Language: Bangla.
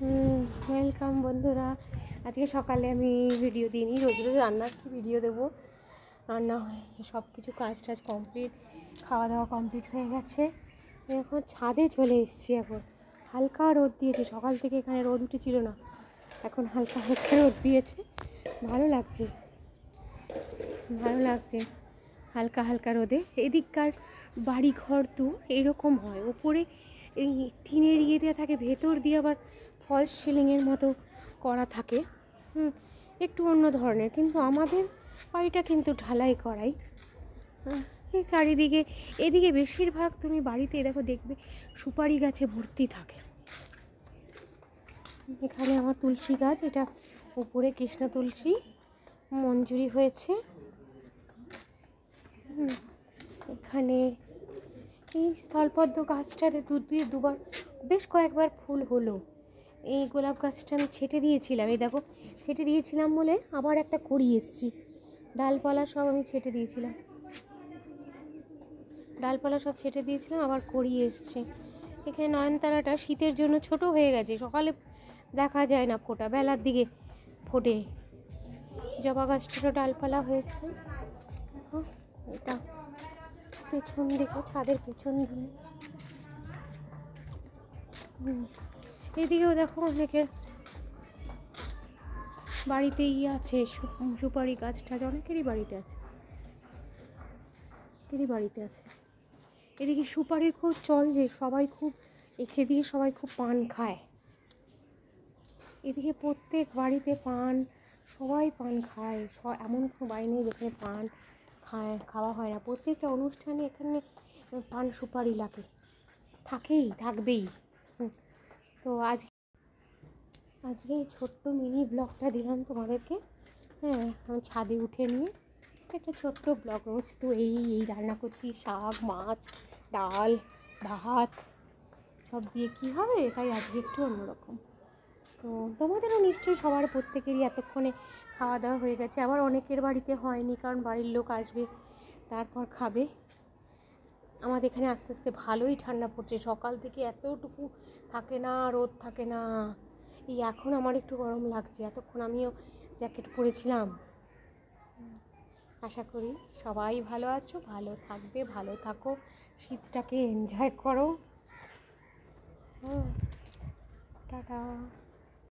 ওয়েলকাম বন্ধুরা। আজকে সকালে আমি ভিডিও দিইনি, রোজ রোজ রান্নার কি ভিডিও দেবো। রান্না হয়ে সব কিছু কাজ টাজ কমপ্লিট, খাওয়া দাওয়া কমপ্লিট হয়ে গেছে। এখন ছাদে চলে এসেছি। এখন হালকা রোদ দিয়েছে, সকাল থেকে এখানে রোদ উঠেছিল না, এখন হালকা হালকা রোদ দিয়েছে। ভালো লাগছে, ভালো লাগছে হালকা হালকা রোদে। এদিককার বাড়ি ঘর তো এরকম হয়, ওপরে এই টিনের ইয়ে দেওয়া থাকে, ভেতর দিয়ে আবার ফলস সিলিংয়ের মতো করা থাকে। একটু অন্য ধরনের, কিন্তু আমাদের বাড়িটা কিন্তু ঢালাই করাই। এই চারিদিকে এদিকে বেশিরভাগ তুমি বাড়িতে দেখো, দেখবে সুপারি গাছে ভর্তি থাকে। এখানে আমার তুলসী গাছ, এটা উপরে কৃষ্ণ তুলসী মঞ্জুরি হয়েছে। এখানে এই স্থলপদ্ম গাছটাতে দুবার বেশ কয়েকবার ফুল হলো। এই গোলাপ গাছটা আমি ছেটে দিয়েছিলাম, এই দেখো ছেটে দিয়েছিলাম বলে আবার একটা করিয়ে এসেছি। ডালপালা সব আমি ছেটে দিয়েছিলাম, ডালপালা সব ছেটে দিয়েছিলাম, আবার করিয়ে এসছে। এখানে নয়নতারাটা শীতের জন্য ছোট হয়ে গেছে, সকালে দেখা যায় না ফোটা, বেলার দিকে ফোটে। জবা গাছটারও ডালপালা হয়েছে। এটা পেছন দিকে, ছাদের পেছন দিকে। এদিকেও দেখো অনেকের বাড়িতেই আছে সুপারি গাছ টাছ, অনেকেরই বাড়িতে আছে, এদিকে সুপারির খুব চল, যে সবাই খুব সেদিকে সবাই খুব পান খায়। এদিকে প্রত্যেক বাড়িতে পান, সবাই পান খায়। এমন কোনো বাড়ি নেই যেখানে পান খাওয়া হয় না। প্রত্যেকটা অনুষ্ঠানে এখানে পান সুপারি লাগে, থাকবেই। তো আজকে এই ছোট্ট মিনি ব্লগটা দিলাম তোমাদেরকে। আমি ছাদে উঠে নিয়ে একটা ছোট্ট ব্লগ। রোজ তো এই রান্না করছি, শাক, মাছ, ডাল, ভাত সব দিয়ে কী হবে, তাই আজকে একটু অন্যরকম। তো তোমাদেরও নিশ্চয়ই সবার প্রত্যেকেরই এতক্ষণে খাওয়া দাওয়া হয়ে গেছে। আবার অনেকের বাড়িতে হয়নি, কারণ বাড়ির লোক আসবে তারপর খাবে। আমাদের এখানে আস্তে আস্তে ভালোই ঠান্ডা পড়ছে, সকাল থেকে এতটুকু থাকে না, রোদ থাকে না। এই এখন আমার একটু গরম লাগছে, এতক্ষণ আমিও জ্যাকেট পরেছিলাম। আশা করি সবাই ভালো আছো, ভালো থাকবে, ভালো থাকো, শীতটাকে এনজয় করো। টাটা।